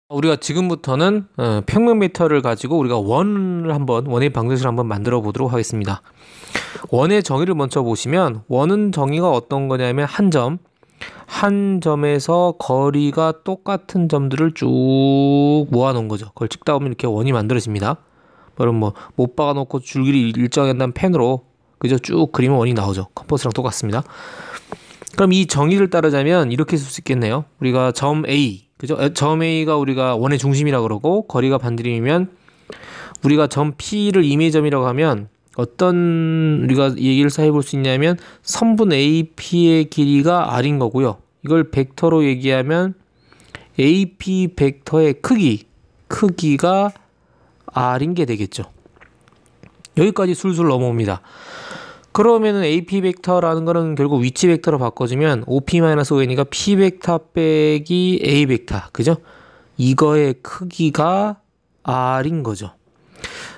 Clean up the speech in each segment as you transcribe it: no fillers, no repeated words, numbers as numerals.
우리가 지금부터는 평면 벡터를 가지고 우리가 원의 방정식을 한번 만들어 보도록 하겠습니다. 원의 정의를 먼저 보시면 원은 정의가 어떤 거냐면 한 점에서 거리가 똑같은 점들을 쭉 모아 놓은 거죠. 그걸 찍다 보면 이렇게 원이 만들어집니다. 그럼 못 박아 놓고 줄기를 일정한 펜으로 그죠? 쭉 그리면 원이 나오죠. 컴퍼스랑 똑같습니다. 그럼 이 정의를 따르자면 이렇게 쓸 수 있겠네요. 우리가 점 A, 그죠? 점 A가 우리가 원의 중심이라고 그러고 거리가 반지름이면 우리가 점 P를 이미점이라고 하면 어떤 우리가 얘기를 해볼 수 있냐면 선분 AP의 길이가 R인 거고요. 이걸 벡터로 얘기하면 AP 벡터의 크기가 R인 게 되겠죠. 여기까지 술술 넘어옵니다. 그러면은 AP 벡터라는 거는 결국 위치 벡터로 바꿔주면 OP-ON이가 P 벡터 빼기 A 벡터, 그죠? 이거의 크기가 R인 거죠.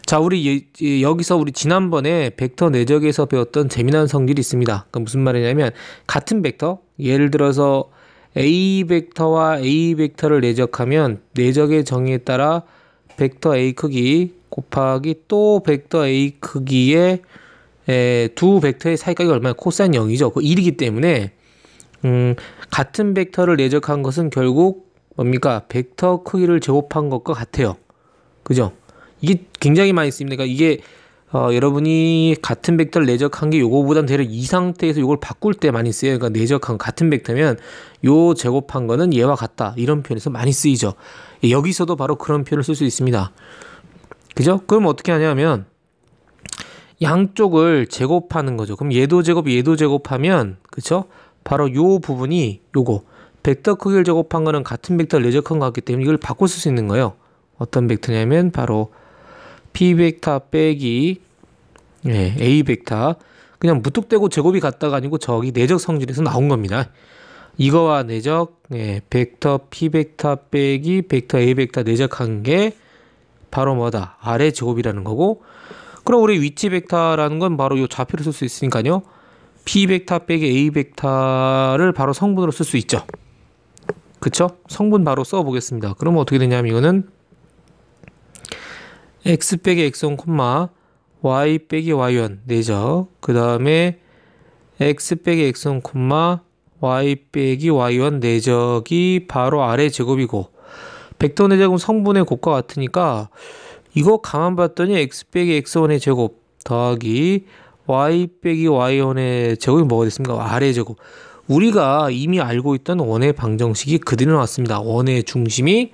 자, 우리 여기서 우리 지난번에 벡터 내적에서 배웠던 재미난 성질이 있습니다. 그 무슨 말이냐면 같은 벡터, 예를 들어서 A 벡터와 A 벡터를 내적하면 내적의 정의에 따라 벡터 A 크기 곱하기 또 벡터 A 크기의 두 벡터의 사이값이 얼마나 코사인 0이죠. 그 1이기 때문에 같은 벡터를 내적한 것은 결국 뭡니까? 벡터 크기를 제곱한 것과 같아요. 그죠? 이게 굉장히 많이 씁니다. 그러니까 이게 여러분이 같은 벡터를 내적한 게 요거보단 대략 이 상태에서 요걸 바꿀 때 많이 쓰여요. 그러니까 내적한 같은 벡터면 요 제곱한 거는 얘와 같다. 이런 표현에서 많이 쓰이죠. 여기서도 바로 그런 표현을 쓸 수 있습니다. 그죠? 그럼 어떻게 하냐면 양쪽을 제곱하는 거죠. 그럼 얘도 제곱하면 그쵸? 바로 요 부분이 요거 벡터 크기를 제곱한 거는 같은 벡터를 내적한 것 같기 때문에 이걸 바꿔 쓸 수 있는 거예요. 어떤 벡터냐면 바로 P 벡터 빼기 A 벡터. 그냥 무뚝대고 제곱이 같다가 아니고 저기 내적 성질에서 나온 겁니다. 이거와 내적 벡터 P 벡터 빼기 벡터 A 벡터 내적한 게 바로 뭐다? R의 제곱이라는 거고, 그럼 우리 위치 벡터라는 건 바로 이 좌표를 쓸 수 있으니까요. P 벡터 빼기 A 벡터를 바로 성분으로 쓸 수 있죠. 그쵸? 성분 바로 써보겠습니다. 그러면 어떻게 되냐면 이거는 x 빼기 x1, y 빼기 y1 내적, 그 다음에 x 빼기 x1, y 빼기 y1 내적이 바로 R의 제곱이고, 벡터 내적은 성분의 곱과 같으니까 이거 가만 봤더니 x 빼기 x1의 제곱 더하기 y 빼기 y1의 제곱이 뭐가 됐습니까? R의 제곱. 우리가 이미 알고 있던 원의 방정식이 그대로 나왔습니다. 원의 중심이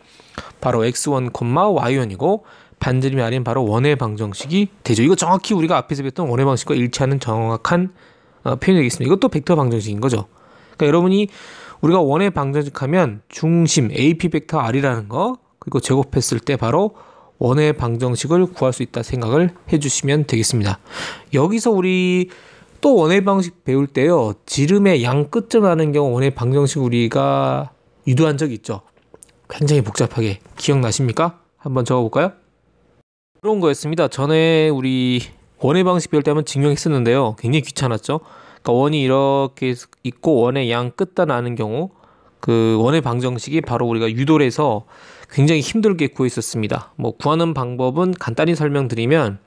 바로 x1, y1이고 반지름이 R인 바로 원의 방정식이 되죠. 이거 정확히 우리가 앞에서 배웠던 원의 방식과 일치하는 정확한 표현이 되겠습니다. 이것도 벡터 방정식인 거죠. 그러니까 여러분이 우리가 원의 방정식 하면 중심 AP 벡터 R이라는 거, 그리고 제곱했을 때 바로 원의 방정식을 구할 수 있다 생각을 해주시면 되겠습니다. 여기서 우리 또 원의 방식 배울 때요, 지름의 양 끝점 하는 경우 원의 방정식 우리가 유도한 적이 있죠. 굉장히 복잡하게 기억나십니까? 한번 적어볼까요? 그런 거였습니다. 전에 우리 원의 방식 배울 때 한번 증명했었는데요, 굉장히 귀찮았죠. 그러니까 원이 이렇게 있고 원의 양 끝단 아는 경우 그 원의 방정식이 바로 우리가 유도를 해서 굉장히 힘들게 구했었습니다. 구하는 방법은 간단히 설명드리면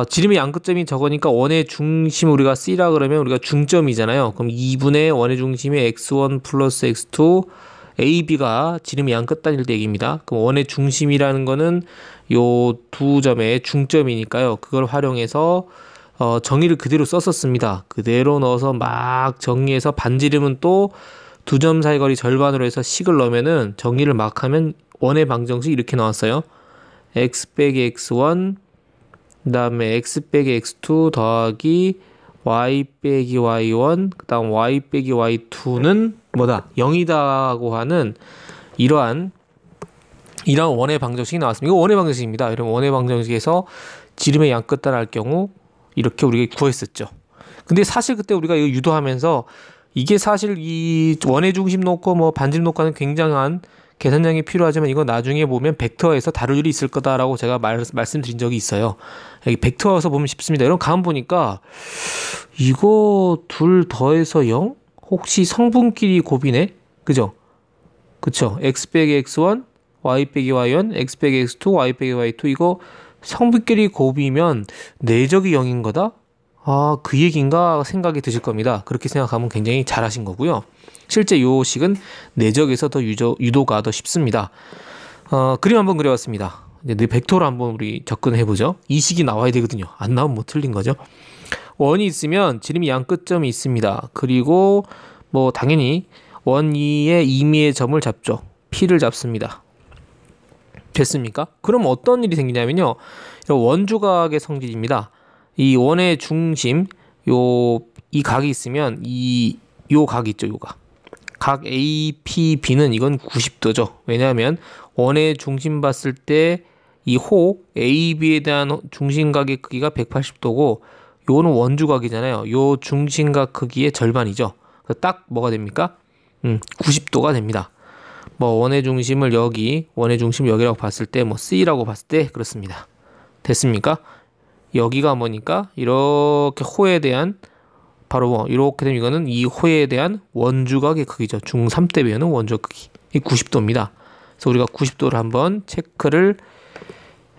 지름의 양끝점이 적으니까 원의 중심 우리가 C라 그러면 우리가 중점이잖아요. 그럼 2분의 원의 중심이 x1 플러스 x2 AB가 지름의 양끝단일 때 얘기입니다. 그럼 원의 중심이라는 거는 요 두 점의 중점이니까요. 그걸 활용해서 정의를 그대로 썼었습니다. 그대로 넣어서 막 정리해서 반지름은 또 두 점 사이 거리 절반으로 해서 식을 넣으면은 정리를 막 하면 원의 방정식이 이렇게 나왔어요. x 빼기 x1 그 다음에 x 빼기 x2 더하기 y 빼기 y1 그 다음 y 빼기 y2는 뭐다? 0이다고 하는 이러한 원의 방정식이 나왔습니다. 이거 원의 방정식입니다. 여러분 원의 방정식에서 지름의 양 끝단 할 경우 이렇게 우리가 구했었죠. 근데 사실 그때 우리가 이거 유도하면서 이게 사실 이 원의 중심 놓고 반지름 놓고 하는 굉장한 계산량이 필요하지만 이거 나중에 보면 벡터에서 다룰 일이 있을 거다라고 제가 말씀드린 적이 있어요. 여기 벡터에서 보면 쉽습니다. 여러분 가만 보니까 이거 둘 더해서 0? 혹시 성분끼리 곱이네? 그죠? 그쵸? x 빼기 x1 y 빼기 y1, x 빼기 x2, y 빼기 y2 이거 성분끼리 곱이면 내적이 0인 거다? 아, 그 얘기인가 생각이 드실 겁니다. 그렇게 생각하면 굉장히 잘하신 거고요. 실제 요 식은 내적에서 더 유도가 더 쉽습니다. 그림 한번 그려봤습니다. 이제 벡터로 한번 우리 접근해보죠. 이 식이 나와야 되거든요. 안 나오면 뭐 틀린 거죠. 원이 있으면 지름이 양 끝점이 있습니다. 그리고 뭐 당연히 원 2의 임의의 점을 잡죠. P를 잡습니다. 됐습니까? 그럼 어떤 일이 생기냐면요. 원주각의 성질입니다. 이 원의 중심, 이 각이 있으면 요 각 있죠, 요 각. 각 APB는 이건 90도죠. 왜냐하면 원의 중심 봤을 때 이 호 AB에 대한 중심각의 크기가 180도고 요는 원주각이잖아요. 요 중심각 크기의 절반이죠. 딱 뭐가 됩니까? 90도가 됩니다. 뭐 원의 중심을 여기라고 봤을 때 뭐 C라고 봤을 때 그렇습니다. 됐습니까? 여기가 뭐니까 이렇게 호에 대한 바로 뭐 이렇게 되면 이거는 이 호에 대한 원주각의 크기죠. 중3대비하는 원주각 크기. 이 90도입니다. 그래서 우리가 90도를 한번 체크를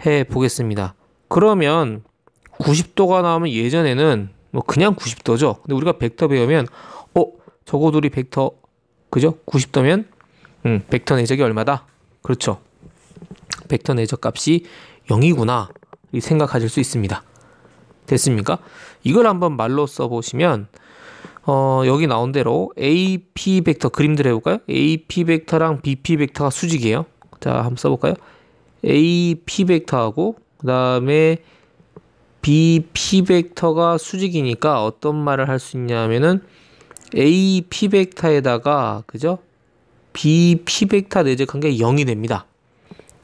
해 보겠습니다. 그러면 90도가 나오면 예전에는 뭐 그냥 90도죠. 근데 우리가 벡터 배우면 저거들이 벡터 그죠? 90도면 벡터 내적이 얼마다? 그렇죠. 벡터 내적 값이 0이구나. 생각하실 수 있습니다. 됐습니까? 이걸 한번 말로 써보시면 여기 나온 대로 AP 벡터 그림들 해볼까요? AP 벡터랑 BP 벡터가 수직이에요. 자, 한번 써볼까요? AP 벡터하고 그 다음에 BP 벡터가 수직이니까 어떤 말을 할 수 있냐면은 AP 벡터에다가 그죠? BP 벡터 내적한 게 0이 됩니다.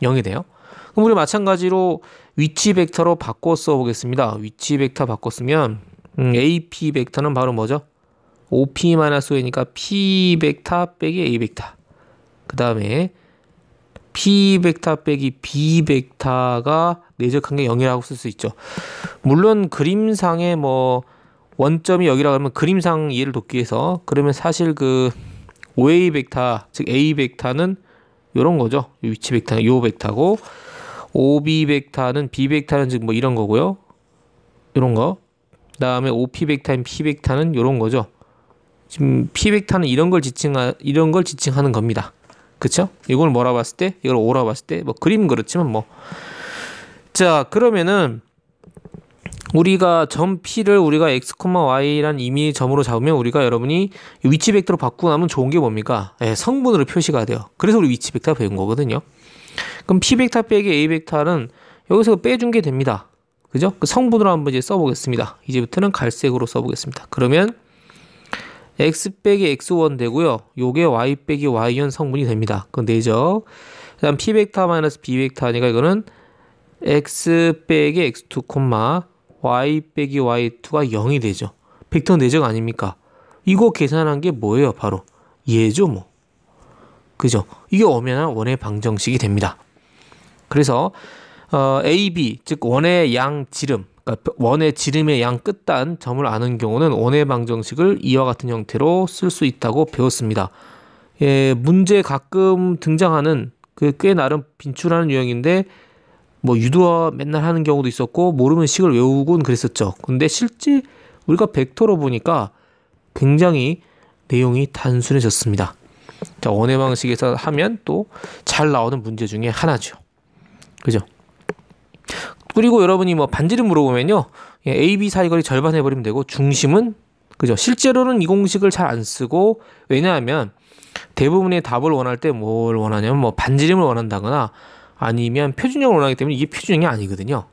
0이 돼요. 그럼 우리 마찬가지로 위치 벡터로 바꿔 써보겠습니다. 위치 벡터 바꿨으면 AP 벡터는 바로 뭐죠? OP-5니까 P 벡터 빼기 A 벡터. 그 다음에 P 벡터 빼기 B 벡터가 내적한 게 0이라고 쓸 수 있죠. 물론 그림상에 뭐 원점이 여기라고 하면 그림상 이해를 돕기 위해서 그러면 사실 그 OA 벡터 즉 A 벡터는 요런 거죠. 위치 벡터는 요 벡터고 OB 벡터는 B 벡터는 즉 뭐 이런 거고요. 요런 거. 그다음에 OP 벡터인 P 벡터는 요런 거죠. 지금 P 벡터는 이런 걸 지칭하는 겁니다. 그쵸? 이걸 뭐라 봤을 때, 이걸 O라 봤을 때, 뭐 그림 그렇지만 뭐. 자, 그러면은 우리가 점 P를 우리가 x, y란 임의의 점으로 잡으면 우리가 여러분이 위치 벡터로 바꾸고 나면 좋은 게 뭡니까? 성분으로 표시가 돼요. 그래서 우리 위치 벡터 배운 거거든요. 그럼 P 벡터 빼기 A 벡터는 여기서 빼준 게 됩니다. 그죠? 그 성분으로 한번 이제 써보겠습니다. 이제부터는 갈색으로 써보겠습니다. 그러면 x 빼기 x1 되고요. 요게 y 빼기 y1 성분이 됩니다. 그건 내적. 그 다음 P 벡터 마이너스 B 벡터 하니까 이거는 x 빼기 x2, y 빼기 y2가 0이 되죠. 벡터 내적 아닙니까? 이거 계산한 게 뭐예요? 바로 얘죠 뭐. 그죠? 이게 엄연한 원의 방정식이 됩니다. 그래서 AB 즉 원의 양 지름 그러니까 원의 지름의 양 끝단 점을 아는 경우는 원의 방정식을 이와 같은 형태로 쓸 수 있다고 배웠습니다. 문제 가끔 등장하는 그 꽤 나름 빈출하는 유형인데 뭐 유도화 맨날 하는 경우도 있었고 모르면 식을 외우곤 그랬었죠. 근데 실제 우리가 벡터로 보니까 굉장히 내용이 단순해졌습니다. 자, 원의 방식에서 하면 또 잘 나오는 문제 중에 하나죠. 그죠? 그리고 여러분이 뭐 반지름 물어보면요. AB 사이거리 절반 해버리면 되고 중심은 그죠? 실제로는 이 공식을 잘 안 쓰고 왜냐하면 대부분의 답을 원할 때 뭘 원하냐면 뭐 반지름을 원한다거나 아니면 표준형을 원하기 때문에 이게 표준형이 아니거든요.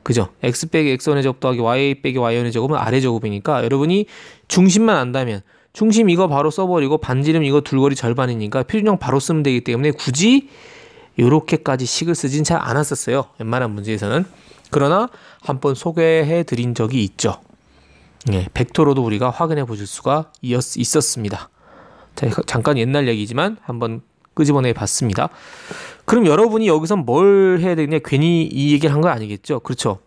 그죠? x 빼기 x1의 제곱 더하기 y 빼기 y1의 제곱은 아래 제곱이니까 여러분이 중심만 안다면 중심 이거 바로 써버리고 반지름 이거 둘거리 절반이니까 표준형 바로 쓰면 되기 때문에 굳이 이렇게까지 식을 쓰진 잘 않았었어요. 웬만한 문제에서는. 그러나 한번 소개해 드린 적이 있죠. 벡터로도 우리가 확인해 보실 수가 있었습니다. 자, 잠깐 옛날 얘기지만 한번 끄집어내 봤습니다. 그럼 여러분이 여기서 뭘 해야 되냐? 괜히 이 얘기를 한 거 아니겠죠? 그렇죠?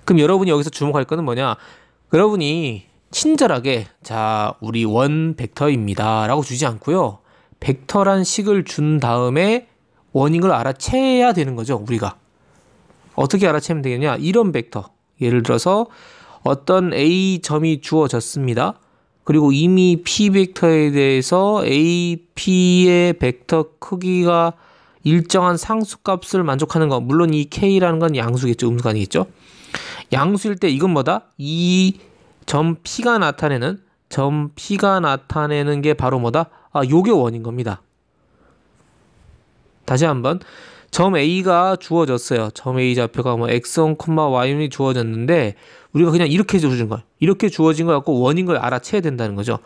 그럼 여러분이 여기서 주목할 거는 뭐냐? 여러분이 친절하게 자 우리 원 벡터입니다 라고 주지 않고요. 벡터란 식을 준 다음에 원인 걸 알아채야 되는 거죠. 우리가 어떻게 알아채면 되겠냐, 이런 벡터, 예를 들어서 어떤 A 점이 주어졌습니다. 그리고 이미 P 벡터에 대해서 A, P의 벡터 크기가 일정한 상수값을 만족하는 거, 물론 이 K라는 건 양수겠죠. 음수가 아니겠죠. 양수일 때 이건 뭐다? 이 점 P가 나타내는 게 바로 뭐다? 요게 원인 겁니다. 다시 한번, 점 A가 주어졌어요. 점 A 좌표가 뭐 x1, y1이 주어졌는데 우리가 그냥 이렇게 주어진 걸, 이렇게 주어진 걸 갖고 원인 걸 알아채야 된다는 거죠.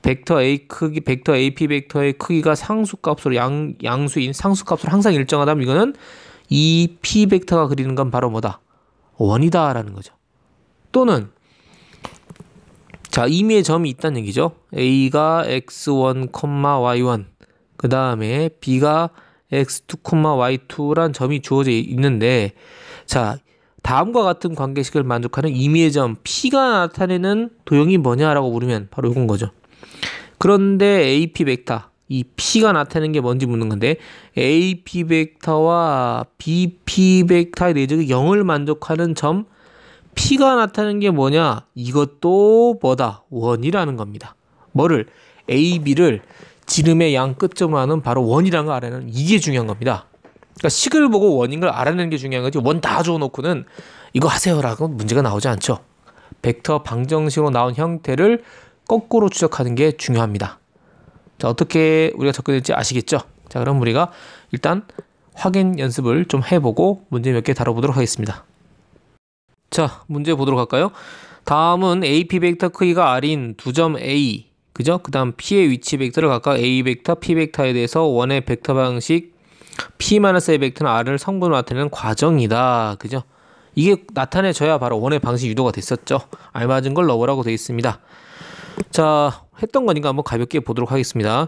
벡터 A 크기, 벡터 AP 벡터의 크기가 상수값으로 양수인 상수값으로 항상 일정하다면 이거는 이 P 벡터가 그리는 건 바로 뭐다? 원이다라는 거죠. 또는 자, 임의의 점이 있다는 얘기죠. A가 x1, y1, 그 다음에 B가 x2, y2란 점이 주어져 있는데, 자, 다음과 같은 관계식을 만족하는 임의의 점 P가 나타내는 도형이 뭐냐라고 물으면 바로 이건 거죠. 그런데 AP 벡터, 이 P가 나타내는 게 뭔지 묻는 건데, AP 벡터와 BP 벡터의 내적이 0을 만족하는 점 P가 나타내는 게 뭐냐? 이것도 뭐다? 원이라는 겁니다. 뭐를? A, B를 지름의 양 끝점으로 하는 바로 원이라는 걸 알아내는, 이게 중요한 겁니다. 그러니까 식을 보고 원인 걸 알아내는 게 중요한 거지, 원 다 줘놓고는 이거 하세요라고 문제가 나오지 않죠. 벡터 방정식으로 나온 형태를 거꾸로 추적하는 게 중요합니다. 자, 어떻게 우리가 접근할지 아시겠죠? 자, 그럼 우리가 일단 확인 연습을 좀 해보고 문제 몇 개 다뤄보도록 하겠습니다. 자, 문제 보도록 할까요? 다음은 AP 벡터 크기가 R인 두 점 A, 그죠? 그 다음 P의 위치 벡터를 각각 A 벡터, P 벡터에 대해서 원의 벡터 방식 P-A 벡터는 R을 성분으로 나타내는 과정이다, 그죠? 이게 나타내져야 바로 원의 방식 유도가 됐었죠. 알맞은 걸 넣으라고 되어 있습니다. 자, 했던 거니까 한번 가볍게 보도록 하겠습니다.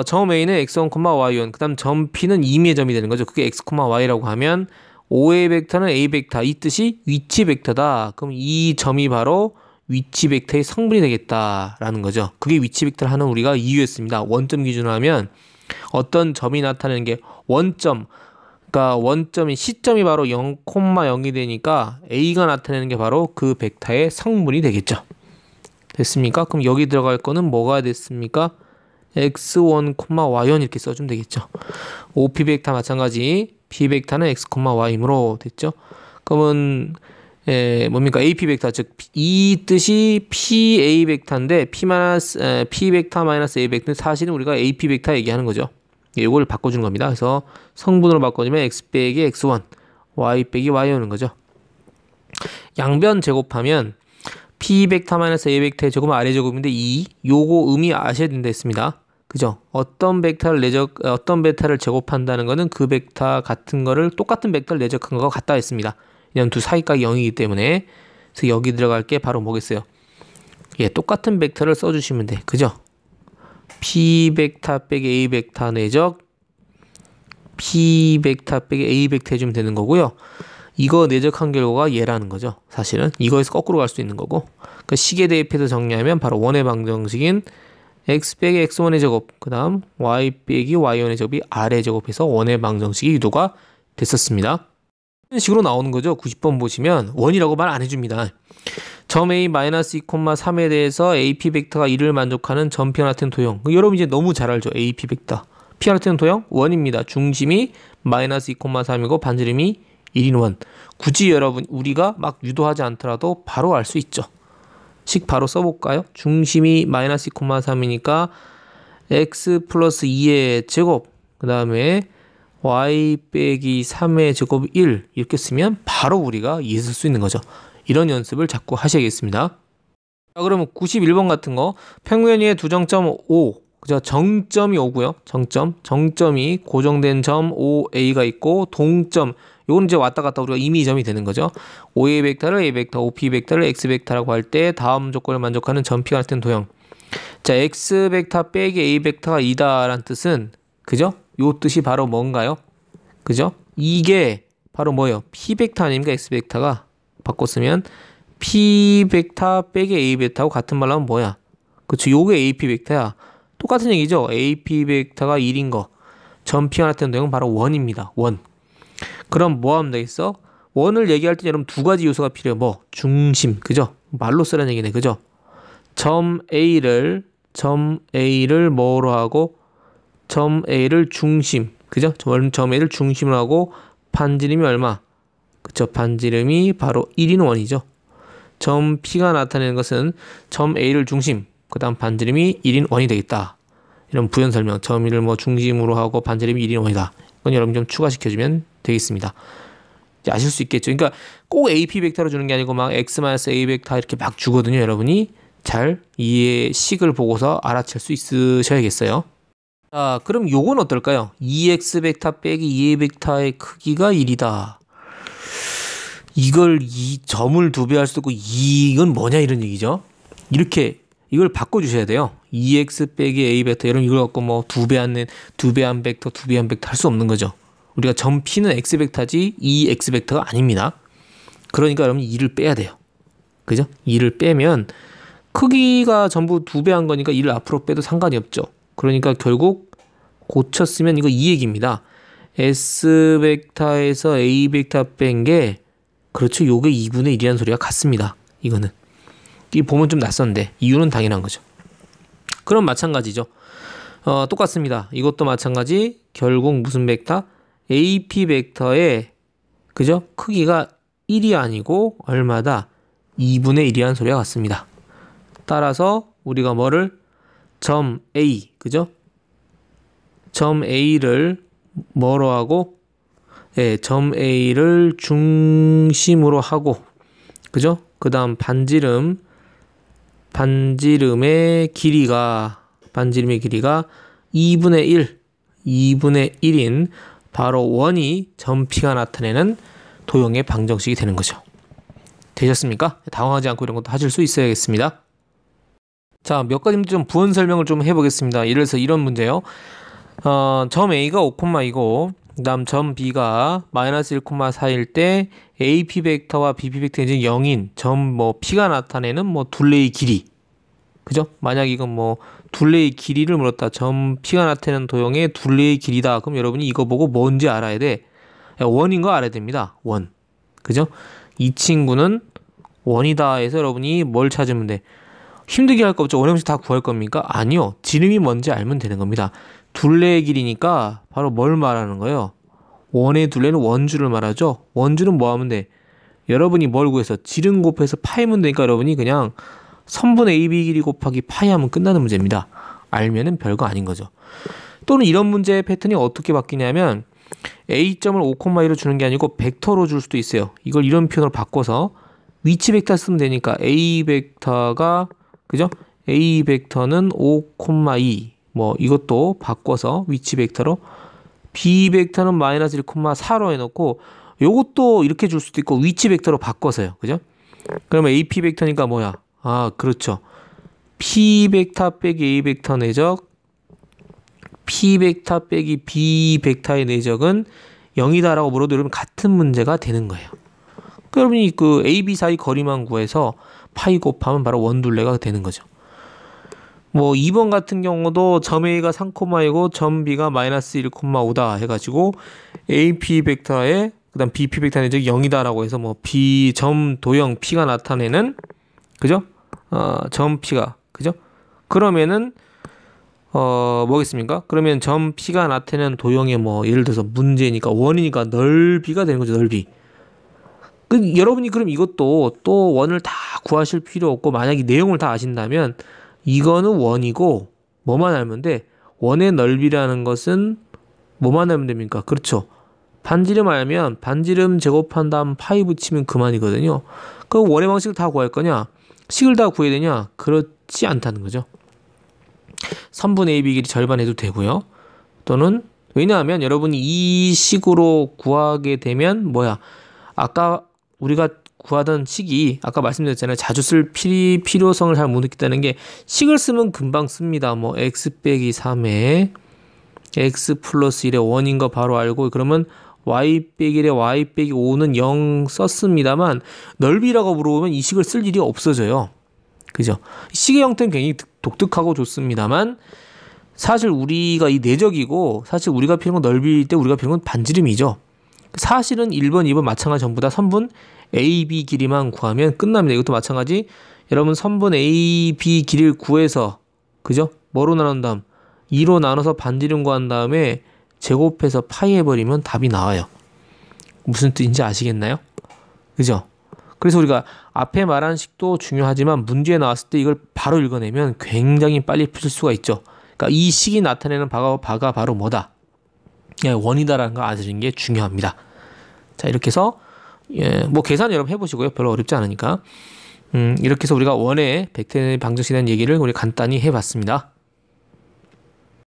점 A는 x1, y1, 그 다음 점 P는 임의의 점이 되는 거죠. 그게 x, y라고 하면 O의 벡터는 A 벡터, 이 뜻이 위치 벡터다. 그럼 이 점이 바로 위치 벡터의 성분이 되겠다라는 거죠. 그게 위치 벡터를 하는 우리가 이유였습니다. 원점 기준으로 하면 어떤 점이 나타내는 게 원점, 그러니까 원점이 시점이 바로 0, 0이 되니까 A가 나타내는 게 바로 그 벡터의 성분이 되겠죠. 됐습니까? 그럼 여기 들어갈 거는 뭐가 됐습니까? x1, y1 이렇게 써주면 되겠죠. OP 벡터 마찬가지, P 벡터는 x, y이므로 됐죠. 그러면 뭡니까? AP 벡터, 즉 이 뜻이 PA 벡터인데 P 벡터 마이너스 A 벡터는 사실은 우리가 AP 벡터 얘기하는 거죠. 이걸 바꿔주는 겁니다. 그래서 성분으로 바꿔주면 x 빼기 x1, y 빼기 y 오는 거죠. 양변 제곱하면 P 벡터 마이너스 A 벡터의 제곱은 R의 제곱인데 요거 의미 아셔야 된다 했습니다. 그죠? 어떤 벡터를 제곱한다는 거는 그 벡터 같은 거를 똑같은 벡터를 내적한 거가 같다 했습니다. 왜냐면 두 사이각이 0이기 때문에. 그래서 여기 들어갈 게 바로 뭐겠어요? 예, 똑같은 벡터를 써주시면 돼. 그죠? P 벡터 빼기 A 벡터 내적 P 벡터 빼기 A 벡터 해주면 되는 거고요. 이거 내적한 결과가 얘라는 거죠. 사실은 이거에서 거꾸로 갈 수 있는 거고, 그 식에 대입해서 정리하면 바로 원의 방정식인 x 빼기 x1의 제곱, 그 다음 y 빼기 y1의 제곱이 r의 제곱해서 원의 방정식이 유도가 됐었습니다. 이런 식으로 나오는 거죠. 90번 보시면 원이라고 말 안 해줍니다. 점 A-2, 3에 대해서 AP 벡터가 1을 만족하는 점 P와 같은 도형. 여러분 이제 너무 잘 알죠. AP 벡터. P와 같은 도형 원입니다. 중심이 -2, 3이고 반지름이 1인 원. 굳이 여러분 우리가 막 유도하지 않더라도 바로 알 수 있죠. 식 바로 써볼까요? 중심이 -2, 3이니까 x 플러스 2의 제곱, 그 다음에 y 빼기 3의 제곱 1 이렇게 쓰면 바로 우리가 이해 쓸 수 있는 거죠. 이런 연습을 자꾸 하셔야겠습니다. 자, 그러면 91번 같은 거 평면 위에 두 정점 O, 그죠? 정점이 오고요. 정점이 고정된 점 OA가 있고 동점, 요건 이제 왔다 갔다 우리가 이미 점이 되는 거죠. OA 벡터를 A 벡터, OP 벡터를 X 벡터라고 할 때 다음 조건을 만족하는 점 P가 같은 도형. 자, X 벡터 빼기 A 벡터가 2다라는 뜻은, 그죠? 요 뜻이 바로 뭔가요? 그죠? 이게 바로 뭐예요? P 벡터 아닙니까? X 벡터가 바꿨으면 P 벡터 빼기 A 벡터하고 같은 말로 하면 뭐야? 그쵸? 요게 AP 벡터야. 똑같은 얘기죠. AP 벡터가 1인 거. 점 P가 나타내는 도형은 바로 원입니다. 원. 그럼 뭐 하면 되겠어? 원을 얘기할 때 여러분 두 가지 요소가 필요해요. 뭐? 중심. 그죠? 말로 쓰라는 얘기네. 그죠? 점 A를 뭐로 하고 점 A를 중심. 그죠? 점 A를 중심으로 하고 반지름이 얼마? 그쵸? 반지름이 바로 1인 원이죠. 점 P가 나타내는 것은 점 A를 중심, 그 다음 반지름이 1인 원이 되겠다. 이런 부연 설명, 점 1을 뭐 중심으로 하고 반지름이 1인 원이다. 이건 여러분 좀 추가시켜주면 되겠습니다. 이제 아실 수 있겠죠. 그러니까 꼭 AP 벡터로 주는 게 아니고 막 X-A 벡터 이렇게 막 주거든요. 여러분이 잘 이해 식을 보고서 알아챌 수 있으셔야겠어요. 자, 그럼 요건 어떨까요? 2X 벡터 빼기 2A 벡터의 크기가 1이다. 이걸 이 점을 2배 할 수도 있고 이건 뭐냐 이런 얘기죠. 이렇게 이걸 바꿔주셔야 돼요. 2x 빼기 a 벡터 여러분 이걸 갖고 뭐 2배 한 벡터 2배 한 벡터 할 수 없는 거죠. 우리가 점 P는 x 벡터지 이 x 벡터가 아닙니다. 그러니까 여러분 2를 빼야 돼요. 그죠? 2를 빼면 크기가 전부 2배 한 거니까 2를 앞으로 빼도 상관이 없죠. 그러니까 결국 고쳤으면 이거 이 얘기입니다. s 벡터에서 a 벡터 뺀 게 그렇죠. 요게 2분의 1이라는 소리가 같습니다. 이거는. 이 보면 좀 낯선데 이유는 당연한 거죠. 그럼 마찬가지죠. 똑같습니다. 이것도 마찬가지. 결국 무슨 벡터? AP 벡터의 그죠? 크기가 1이 아니고 얼마다? 2분의 1이라는 소리가 같습니다. 따라서 우리가 뭐를 점 A 그죠? 점 A를 뭐로 하고 예, 점 A를 중심으로 하고 그죠? 그 다음 반지름의 길이가 2분의 1인 바로 원이 점 P가 나타내는 도형의 방정식이 되는 거죠. 되셨습니까? 당황하지 않고 이런 것도 하실 수 있어야겠습니다. 자, 몇 가지 좀 부연 설명을 좀 해보겠습니다. 예를 들어서 이런 문제요. 점 A가 5,2고 그 다음 점 B가 마이너스 1,4일 때 AP 벡터와 BP 벡터는 이제 0인 점 뭐 P가 나타내는 뭐 둘레의 길이 그죠? 만약 이건 뭐 둘레의 길이를 물었다. 점 P가 나타내는 도형의 둘레의 길이다. 그럼 여러분이 이거 보고 뭔지 알아야 돼. 원인 거 알아야 됩니다. 원. 그죠? 이 친구는 원이다 해서 여러분이 뭘 찾으면 돼? 힘들게 할 거 없죠. 원형식 다 구할 겁니까? 아니요. 지름이 뭔지 알면 되는 겁니다. 둘레의 길이니까 바로 뭘 말하는 거예요? 원의 둘레는 원주를 말하죠. 원주는 뭐 하면 돼? 여러분이 뭘 구해서 지름 곱해서 파이면 되니까 여러분이 그냥 선분의 AB 길이 곱하기 파이 하면 끝나는 문제입니다. 알면은 별거 아닌 거죠. 또는 이런 문제의 패턴이 어떻게 바뀌냐면 A점을 5,2로 주는 게 아니고 벡터로 줄 수도 있어요. 이걸 이런 표현으로 바꿔서 위치 벡터 쓰면 되니까 A 벡터가 그죠? A 벡터는 5,2 뭐 이것도 바꿔서 위치 벡터로 B 벡터는 마이너스 1,4로 해놓고 요것도 이렇게 줄 수도 있고 위치 벡터로 바꿔서요. 그죠? 그러면 AP 벡터니까 뭐야? 아 그렇죠. P 벡터 빼기 A 벡터 내적 P 벡터 빼기 B 벡터의 내적은 0이다라고 물어도 여러분 같은 문제가 되는 거예요. 그러니까 여러분이 그 A, B 사이 거리만 구해서 파이 곱하면 바로 원둘레가 되는 거죠. 뭐 2번 같은 경우도 점 A가 3,2고 점 B가 마이너스 1,5다 해가지고 AP 벡터에 그 다음 BP 벡터 내적 0이다라고 해서 뭐 B 점 도형 P가 나타내는 그죠? 점 P가 그죠? 그러면은 뭐겠습니까? 그러면 점 P가 나타내는 도형의 뭐 예를 들어서 문제니까 원이니까 넓이가 되는 거죠. 넓이. 여러분이 그럼 이것도 또 원을 다 구하실 필요 없고 만약에 내용을 다 아신다면 이거는 원이고 뭐만 알면 돼? 원의 넓이라는 것은 뭐만 알면 됩니까? 그렇죠. 반지름 알면 반지름 제곱한 다음 파이 붙이면 그만이거든요. 그럼 원의 방식을 다 구할 거냐? 식을 다 구해야 되냐? 그렇지 않다는 거죠. 선분 AB 길이 절반 해도 되고요. 또는 왜냐하면 여러분이 이 식으로 구하게 되면 뭐야? 아까 우리가 구하던 식이 아까 말씀드렸잖아요. 자주 쓸 필요성을 잘 못 느꼈다는 게 식을 쓰면 금방 씁니다. 뭐 x 빼기 3에 x 플러스 1의 원인 거 바로 알고 그러면 y 빼기 1에 y 빼기 5는 0 썼습니다만 넓이라고 물어보면 이 식을 쓸 일이 없어져요. 그죠? 식의 형태는 굉장히 독특하고 좋습니다만 사실 우리가 이 내적이고 사실 우리가 필요한 건 넓일 때 우리가 필요한 건 반지름이죠. 사실은 1번, 2번 마찬가지 전부 다 선분 A, B 길이만 구하면 끝납니다. 이것도 마찬가지. 여러분 선분 A, B 길이를 구해서 그죠? 뭐로 나눈 다음 2로 나눠서 반지름 구한 다음에 제곱해서 파이 해버리면 답이 나와요. 무슨 뜻인지 아시겠나요? 그죠? 그래서 우리가 앞에 말한 식도 중요하지만 문제에 나왔을 때 이걸 바로 읽어내면 굉장히 빨리 풀 수가 있죠. 그러니까 이 식이 나타내는 바가 바로 뭐다? 원이다라는 걸 아시는 게 중요합니다. 자, 이렇게 해서 뭐 계산 여러분 해보시고요. 별로 어렵지 않으니까. 이렇게 해서 우리가 원의 벡터 방정식에 대한 얘기를 우리 간단히 해봤습니다.